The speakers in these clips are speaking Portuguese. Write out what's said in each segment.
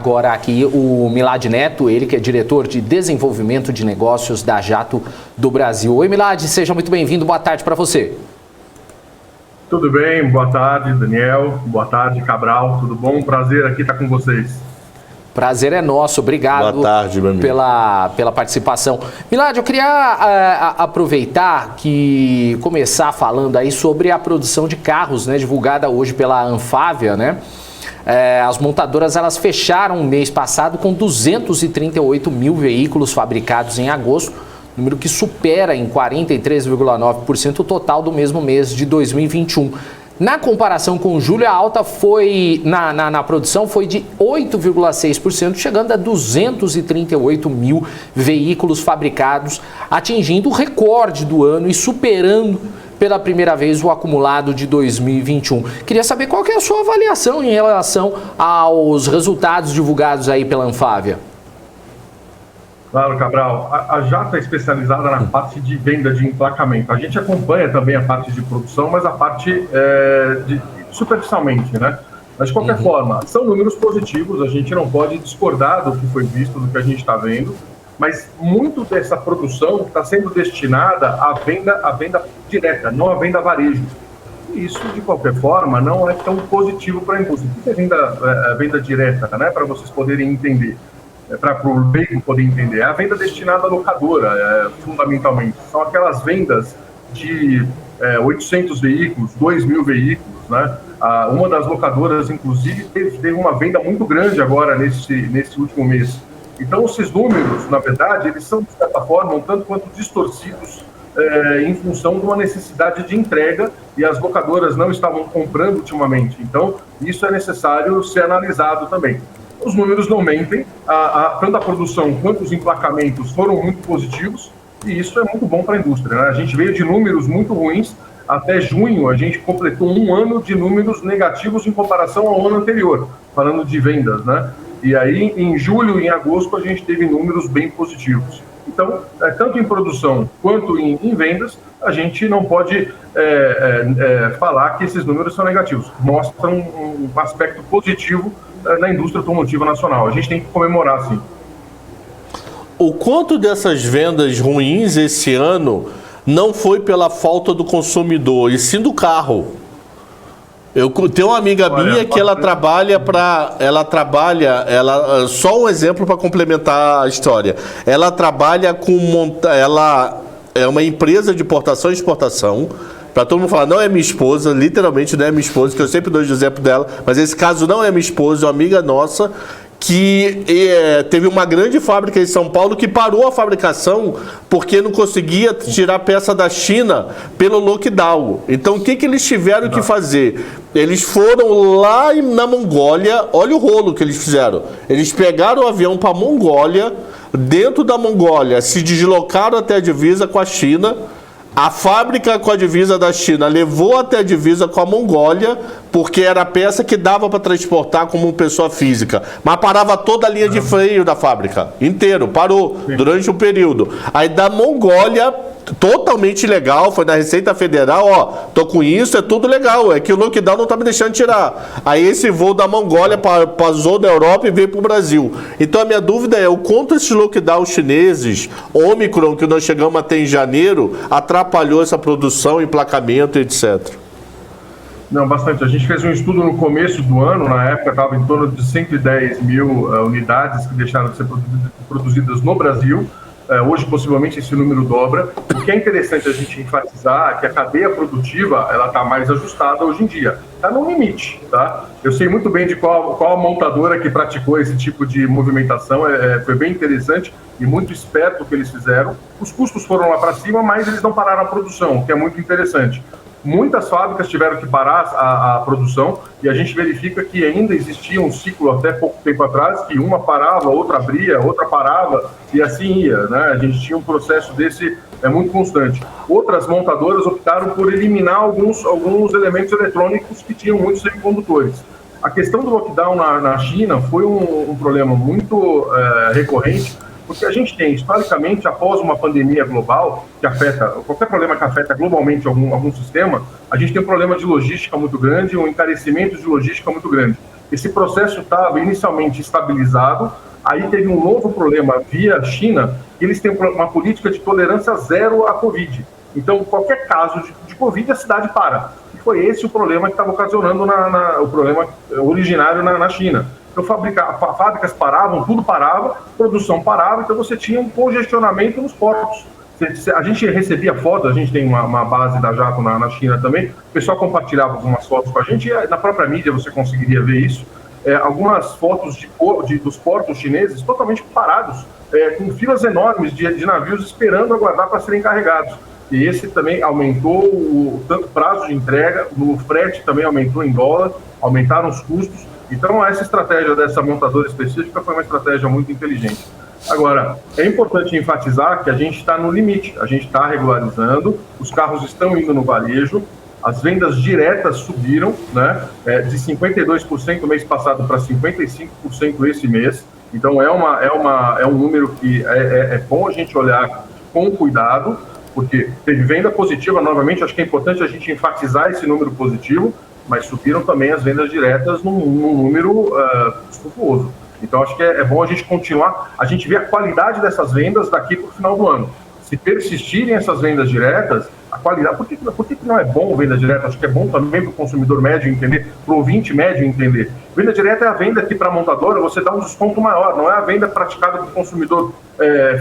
agora aqui o Milad Neto, ele que é diretor de desenvolvimento de negócios da Jato do Brasil. Oi, Milad, seja muito bem-vindo, boa tarde para você. Tudo bem, boa tarde, Daniel, boa tarde, Cabral, tudo bom? Prazer aqui estar com vocês. Prazer é nosso, obrigado. Boa tarde, meu amigo. Pela participação. Milad, eu queria aproveitar que começar falando aí sobre a produção de carros, né, divulgada hoje pela Anfávia, né? As montadoras elas fecharam o mês passado com 238 mil veículos fabricados em agosto, número que supera em 43,9% o total do mesmo mês de 2021. Na comparação com julho, a alta foi na produção foi de 8,6%, chegando a 238 mil veículos fabricados, atingindo o recorde do ano e superando pela primeira vez o acumulado de 2021. Queria saber qual que é a sua avaliação em relação aos resultados divulgados aí pela Anfávia. Claro, Cabral. A Jato é especializada na parte de venda de emplacamento. A gente acompanha também a parte de produção, mas a parte superficialmente, né? Mas, de qualquer forma, são números positivos, a gente não pode discordar do que foi visto, do que a gente está vendo, mas muito dessa produção está sendo destinada à venda direta, não à venda varejo. E isso, de qualquer forma, não é tão positivo para a indústria. O que é venda direta, né? Para vocês poderem entender. Para o leigo poder entender, é a venda destinada à locadora, fundamentalmente. São aquelas vendas de 800 veículos, 2.000 veículos, né? Uma das locadoras, inclusive, teve uma venda muito grande agora nesse último mês. Então, esses números, na verdade, eles são, de certa forma, um tanto quanto distorcidos em função de uma necessidade de entrega e as locadoras não estavam comprando ultimamente. Então, isso é necessário ser analisado também. Os números não mentem, tanto a produção quanto os emplacamentos foram muito positivos e isso é muito bom para a indústria, né? A gente veio de números muito ruins, até junho a gente completou um ano de números negativos em comparação ao ano anterior, falando de vendas, né? E aí em julho e em agosto a gente teve números bem positivos. Então, tanto em produção quanto em vendas, a gente não pode falar que esses números são negativos. Mostram um aspecto positivo na indústria automotiva nacional. A gente tem que comemorar, sim. O quanto dessas vendas ruins esse ano não foi pela falta do consumidor, e sim do carro? Eu tenho uma amiga minha que ela trabalha só um exemplo para complementar a história. Ela trabalha ela é uma empresa de importação e exportação. Para todo mundo falar, não é minha esposa, literalmente não é minha esposa, que eu sempre dou o exemplo dela, mas esse caso não é minha esposa, é uma amiga nossa, que teve uma grande fábrica em São Paulo que parou a fabricação porque não conseguia tirar peça da China pelo lockdown. Então, o que eles tiveram que fazer? Eles foram lá na Mongólia, olha o rolo que eles fizeram. Eles pegaram o avião para a Mongólia, dentro da Mongólia, se deslocaram até a divisa com a China. A fábrica com a divisa da China levou até a divisa com a Mongólia, porque era a peça que dava para transportar como pessoa física. Mas parava toda a linha de freio da fábrica, inteiro, parou durante um período. Aí da Mongólia, totalmente legal, foi na Receita Federal, ó, tô com isso, é tudo legal, é que o lockdown não tá me deixando tirar. Aí esse voo da Mongólia passou da Europa e veio pro Brasil. Então a minha dúvida é o quanto esses lockdowns chineses, Omicron, que nós chegamos até em janeiro, atrapalhou essa produção, emplacamento, etc. Não, bastante. A gente fez um estudo no começo do ano, na época estava em torno de 110 mil unidades que deixaram de ser produzidas no Brasil. Hoje, possivelmente, esse número dobra. O que é interessante a gente enfatizar é que a cadeia produtiva está mais ajustada hoje em dia. Está no limite, tá? Eu sei muito bem de qual a montadora que praticou esse tipo de movimentação. Foi bem interessante e muito esperto o que eles fizeram. Os custos foram lá para cima, mas eles não pararam a produção, o que é muito interessante. Muitas fábricas tiveram que parar a produção e a gente verifica que ainda existia um ciclo até pouco tempo atrás, que uma parava, outra abria, outra parava e assim ia, né? A gente tinha um processo desse muito constante. Outras montadoras optaram por eliminar alguns elementos eletrônicos que tinham muitos semicondutores. A questão do lockdown na China foi um problema muito recorrente, porque a gente tem, historicamente, após uma pandemia global, que afeta, qualquer problema que afeta globalmente algum sistema, a gente tem um problema de logística muito grande, um encarecimento de logística muito grande. Esse processo estava inicialmente estabilizado, aí teve um novo problema via China, e eles têm uma política de tolerância zero à Covid. Então, qualquer caso de Covid, a cidade para. E foi esse o problema que estava ocasionando o problema originário na China. Então, fábricas paravam, tudo parava, produção parava, então você tinha um congestionamento nos portos. A gente recebia fotos, a gente tem uma base da Jaco na China também, o pessoal compartilhava algumas fotos com a gente, e na própria mídia você conseguiria ver isso, algumas fotos dos portos chineses totalmente parados, com filas enormes de navios esperando aguardar para serem carregados. E esse também aumentou o prazo de entrega, o frete também aumentou em dólar, aumentaram os custos. Então, essa estratégia dessa montadora específica foi uma estratégia muito inteligente. Agora, é importante enfatizar que a gente está no limite, a gente está regularizando, os carros estão indo no varejo, as vendas diretas subiram, né, de 52% no mês passado para 55% esse mês. Então, é um número que é bom a gente olhar com cuidado, porque teve venda positiva, novamente, acho que é importante a gente enfatizar esse número positivo, mas subiram também as vendas diretas num número suntuoso. Então, acho que é bom a gente continuar, a gente ver a qualidade dessas vendas daqui para o final do ano. Se persistirem essas vendas diretas, a qualidade... Por que não é bom venda direta? Acho que é bom também para o consumidor médio entender, para o ouvinte médio entender. Venda direta é a venda que para a montadora você dá um desconto maior, não é a venda praticada para o consumidor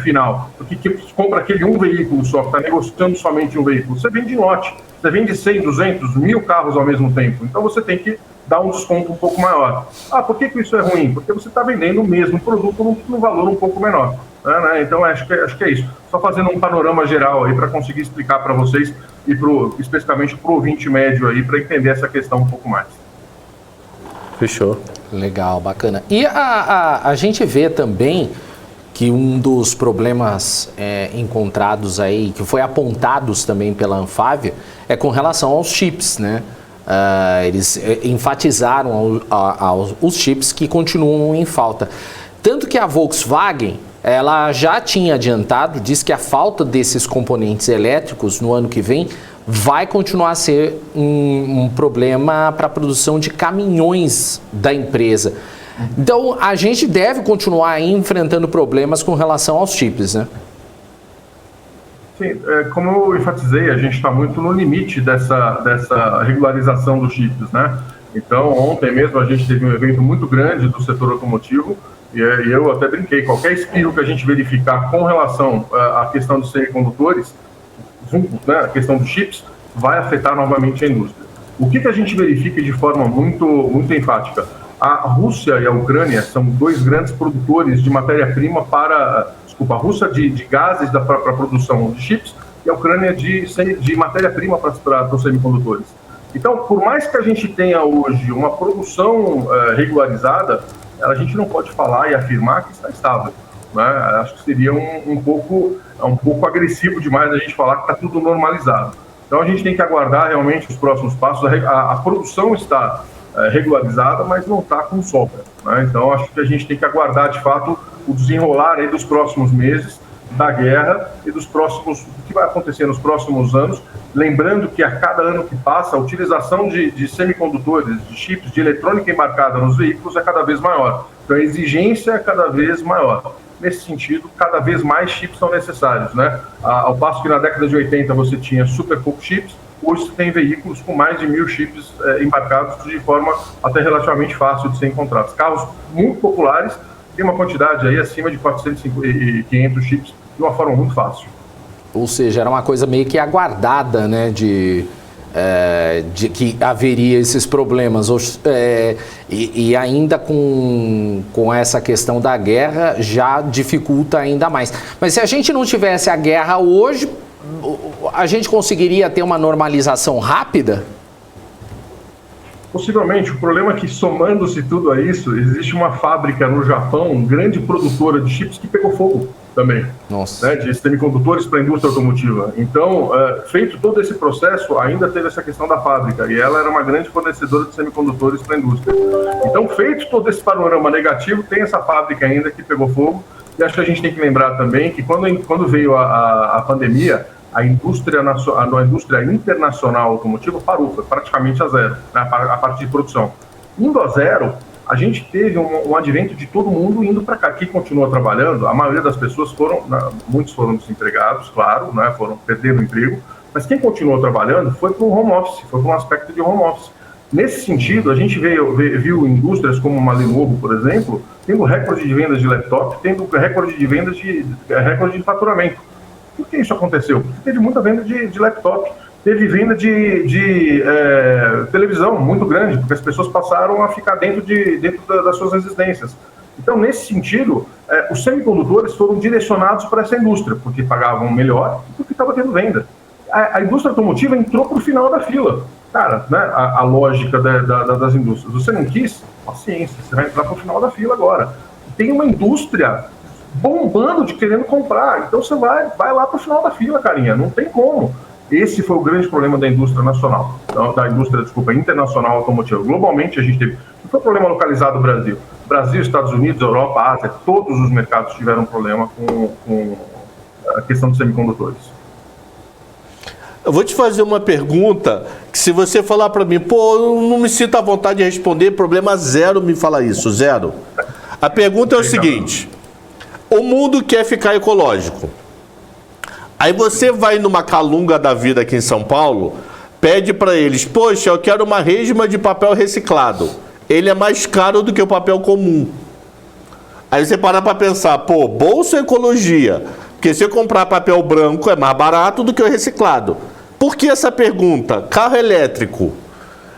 final. Porque que compra aquele um veículo só, que está negociando somente um veículo. Você vende em lote, você vende 100, 200, 1000 carros ao mesmo tempo. Então você tem que dar um desconto um pouco maior. Por que isso é ruim? Porque você está vendendo o mesmo produto num valor um pouco menor. Né? Então, acho que é isso. Só fazendo um panorama geral aí para conseguir explicar para vocês e especificamente para o ouvinte médio aí, para entender essa questão um pouco mais. Fechou. Legal, bacana. E a gente vê também que um dos problemas encontrados aí, que foi apontados também pela Anfávia, é com relação aos chips, né? Eles enfatizaram os chips que continuam em falta. Tanto que a Volkswagen, ela já tinha adiantado, diz que a falta desses componentes elétricos no ano que vem vai continuar a ser um problema para a produção de caminhões da empresa. Então, a gente deve continuar aí enfrentando problemas com relação aos chips, né? Sim, como eu enfatizei, a gente está muito no limite dessa regularização dos chips, né? Então, ontem mesmo a gente teve um evento muito grande do setor automotivo e eu até brinquei, qualquer espirro que a gente verificar com relação à questão dos semicondutores, né, a questão dos chips, vai afetar novamente a indústria. O que a gente verifica de forma muito, muito enfática? A Rússia e a Ucrânia são dois grandes produtores de matéria-prima a Rússia de gases para a produção de chips e a Ucrânia de matéria-prima para os semicondutores. Então, por mais que a gente tenha hoje uma produção regularizada, a gente não pode falar e afirmar que está estável, né? Acho que seria um pouco agressivo demais a gente falar que está tudo normalizado. Então, a gente tem que aguardar realmente os próximos passos. A produção está regularizada, mas não está com sobra, né? Então, acho que a gente tem que aguardar, de fato, o desenrolar aí dos próximos meses da guerra e do que vai acontecer nos próximos anos. Lembrando que a cada ano que passa, a utilização de semicondutores, de chips, de eletrônica embarcada nos veículos é cada vez maior. Então, a exigência é cada vez maior. Nesse sentido, cada vez mais chips são necessários, né? Ao passo que na década de 80 você tinha super poucos chips, hoje você tem veículos com mais de 1000 chips embarcados de forma até relativamente fácil de ser encontrados. Carros muito populares, tem uma quantidade aí acima de 400 e 500 chips de uma forma muito fácil. Ou seja, era uma coisa meio que aguardada, né, de que haveria esses problemas. E ainda com essa questão da guerra já dificulta ainda mais. Mas se a gente não tivesse a guerra hoje, a gente conseguiria ter uma normalização rápida? Possivelmente. O problema é que, somando-se tudo a isso, existe uma fábrica no Japão, grande produtora de chips, que pegou fogo também. Nossa. Né, de semicondutores para a indústria automotiva. Então, feito todo esse processo, ainda teve essa questão da fábrica, e ela era uma grande fornecedora de semicondutores para a indústria. Então, feito todo esse panorama negativo, tem essa fábrica ainda que pegou fogo, e acho que a gente tem que lembrar também que quando veio a pandemia, a indústria internacional automotiva parou, foi praticamente a zero, né, a parte de produção. Indo a zero, a gente teve um advento de todo mundo indo para cá. Quem continua trabalhando, a maioria das pessoas muitos foram desempregados, claro, né, perderam o emprego, mas quem continuou trabalhando foi para o home office, foi para um aspecto de home office. Nesse sentido, a gente viu indústrias como uma Lenovo, por exemplo, tendo recorde de vendas de laptop, tendo recorde de vendas recorde de faturamento. Por que isso aconteceu? Porque teve muita venda de laptop, teve venda de televisão muito grande, porque as pessoas passaram a ficar dentro das suas residências. Então, nesse sentido, os semicondutores foram direcionados para essa indústria, porque pagavam melhor e porque estava tendo venda. A indústria automotiva entrou para o final da fila. Cara, né, a lógica das indústrias. Você não quis? Paciência, você vai entrar para o final da fila agora. Tem uma indústria bombando de querendo comprar, então você vai lá para o final da fila, carinha, não tem como. Esse foi o grande problema da indústria nacional, internacional automotiva. Globalmente a gente teve, não foi um problema localizado no Brasil. Brasil, Estados Unidos, Europa, Ásia, todos os mercados tiveram problema com a questão dos semicondutores. Eu vou te fazer uma pergunta que, se você falar para mim, eu não me sinto à vontade de responder, problema zero me falar isso, zero. A pergunta é o seguinte: o mundo quer ficar ecológico. Aí você vai numa Calunga da vida aqui em São Paulo, pede para eles, poxa, eu quero uma resma de papel reciclado. Ele é mais caro do que o papel comum. Aí você para pensar, bolsa ecologia, porque se eu comprar papel branco é mais barato do que o reciclado. Por que essa pergunta? Carro elétrico.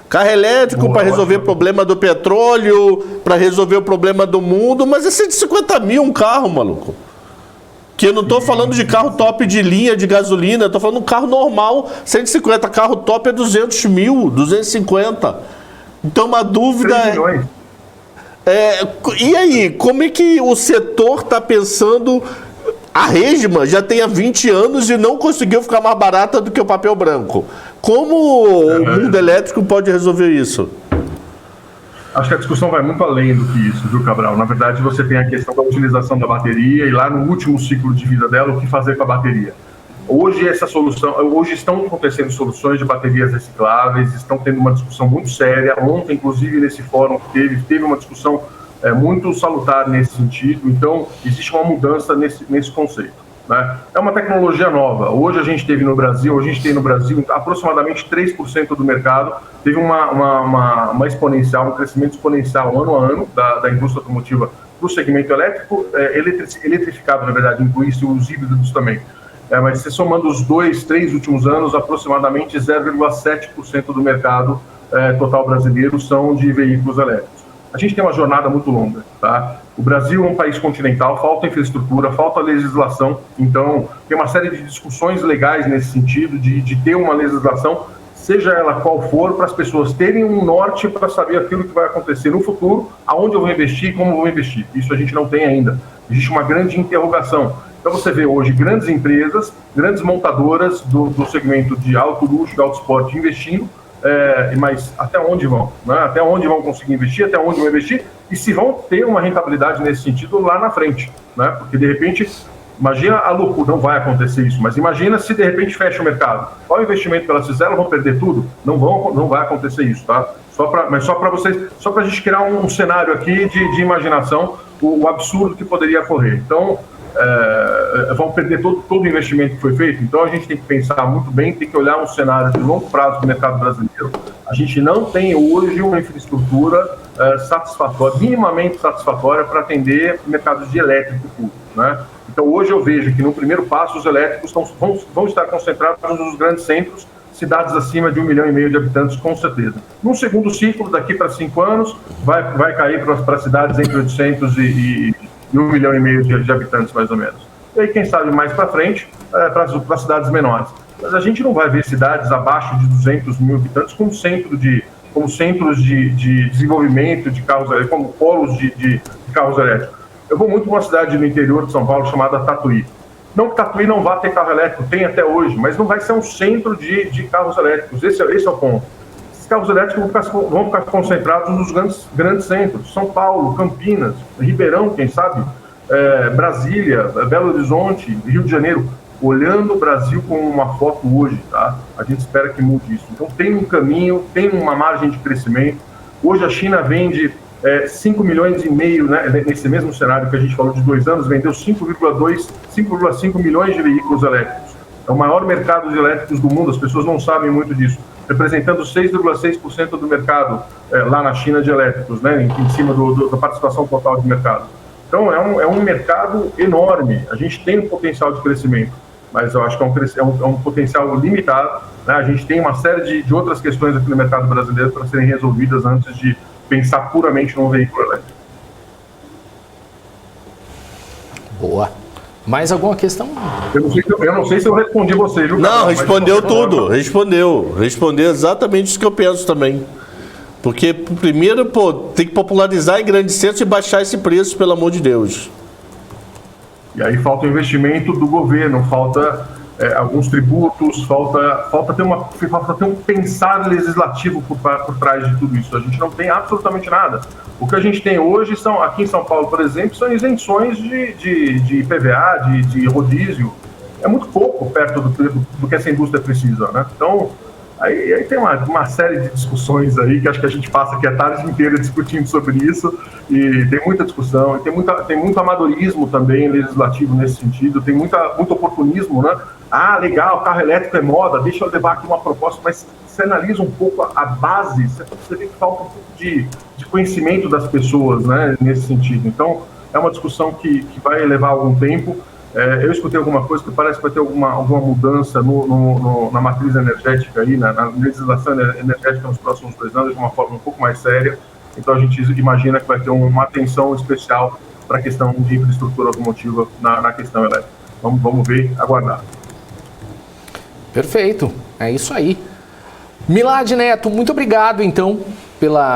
Carro elétrico para resolver o problema do petróleo, para resolver o problema do mundo, mas é 150 mil um carro, maluco. Que eu não estou falando de carro top de linha de gasolina, estou falando de um carro normal, 150, carro top é 200 mil, 250. Então uma dúvida e aí, como é que o setor está pensando? A resma já tem há 20 anos e não conseguiu ficar mais barata do que o papel branco. Como o mundo elétrico pode resolver isso? Acho que a discussão vai muito além do que isso, viu, Cabral? Na verdade, você tem a questão da utilização da bateria e lá no último ciclo de vida dela, o que fazer com a bateria. Hoje estão acontecendo soluções de baterias recicláveis, estão tendo uma discussão muito séria. Ontem, inclusive, nesse fórum que teve uma discussão muito salutar nesse sentido. Então, existe uma mudança nesse conceito, né? É uma tecnologia nova. Hoje a gente tem no Brasil aproximadamente 3% do mercado. Teve uma exponencial, um crescimento exponencial ano a ano da indústria automotiva para o segmento elétrico, eletrificado, na verdade, inclui-se os híbridos também. Mas se somando os 3 últimos anos, aproximadamente 0,7% do mercado total brasileiro são de veículos elétricos. A gente tem uma jornada muito longa, tá? O Brasil é um país continental, falta infraestrutura, falta legislação, então tem uma série de discussões legais nesse sentido, de ter uma legislação, seja ela qual for, para as pessoas terem um norte para saber aquilo que vai acontecer no futuro, aonde eu vou investir e como eu vou investir. Isso a gente não tem ainda. Existe uma grande interrogação. Então você vê hoje grandes empresas, grandes montadoras do segmento de alto luxo, de alto esporte investindo, mas até onde vão? Né? Até onde vão conseguir investir? Até onde vão investir? E se vão ter uma rentabilidade nesse sentido lá na frente, né? Porque de repente, imagina a loucura, não vai acontecer isso, mas imagina se de repente fecha o mercado. Qual o investimento que elas fizeram? Vão perder tudo? Não vai acontecer isso, tá? Mas só para vocês, só para a gente criar um cenário aqui de imaginação, o absurdo que poderia ocorrer. Então, vão perder todo o investimento que foi feito. Então a gente tem que pensar muito bem, tem que olhar um cenário de longo prazo do mercado brasileiro. A gente não tem hoje uma infraestrutura satisfatória, minimamente satisfatória para atender mercados de elétrico puro, né? Então hoje eu vejo que no primeiro passo os elétricos vão estar concentrados nos grandes centros, cidades acima de 1,5 milhão de habitantes, com certeza. No segundo ciclo, daqui para 5 anos, vai cair para cidades entre 800 e 1,5 milhão de habitantes, mais ou menos. E aí, quem sabe, mais para frente, para cidades menores. Mas a gente não vai ver cidades abaixo de 200 mil habitantes como centros de desenvolvimento de carros elétricos, como polos de carros elétricos. Eu vou muito para uma cidade no interior de São Paulo chamada Tatuí. Não que Tatuí não vá ter carro elétrico, tem até hoje, mas não vai ser um centro de carros elétricos. Esse é o ponto. Esses carros elétricos vão ficar concentrados nos grandes centros. São Paulo, Campinas, Ribeirão, quem sabe, Brasília, Belo Horizonte, Rio de Janeiro. Olhando o Brasil com uma foto hoje, tá? A gente espera que mude isso. Então tem um caminho, tem uma margem de crescimento. Hoje a China vende 5,5 milhões, né, nesse mesmo cenário que a gente falou de 2 anos, vendeu 5,5 milhões de veículos elétricos. É o maior mercado de elétricos do mundo, as pessoas não sabem muito disso, representando 6,6% do mercado lá na China de elétricos, né, em cima da participação total de mercado. Então é um mercado enorme, a gente tem um potencial de crescimento, mas eu acho que é um potencial limitado, né? A gente tem uma série de outras questões aqui no mercado brasileiro para serem resolvidas antes de pensar puramente num veículo elétrico. Boa. Mais alguma questão? Eu não sei se eu respondi você, viu? Não, respondeu tudo. Respondeu exatamente isso que eu penso também. Porque, primeiro, tem que popularizar em grandes centros e baixar esse preço, pelo amor de Deus. E aí falta o investimento do governo, falta alguns tributos, falta ter um pensar legislativo por trás de tudo isso. A gente não tem absolutamente nada. O que a gente tem hoje aqui em São Paulo, por exemplo, são isenções de IPVA, de rodízio. É muito pouco perto do que essa indústria precisa, né? Então, aí tem uma série de discussões aí que acho que a gente passa aqui a tarde inteira discutindo sobre isso, e tem muita discussão, e tem muito amadorismo também legislativo nesse sentido, tem muito oportunismo, né? Ah, legal, carro elétrico é moda, deixa eu levar aqui uma proposta, mas você analisa um pouco a base, você vê que falta um pouco de conhecimento das pessoas, né, nesse sentido. Então, é uma discussão que vai levar algum tempo. Eu escutei alguma coisa que parece que vai ter alguma mudança na matriz energética, aí, na legislação energética nos próximos 2 anos, de uma forma um pouco mais séria. Então a gente imagina que vai ter uma atenção especial para a questão de infraestrutura automotiva na questão elétrica. Vamos ver, aguardar. Perfeito, é isso aí. Milad Neto, muito obrigado então pela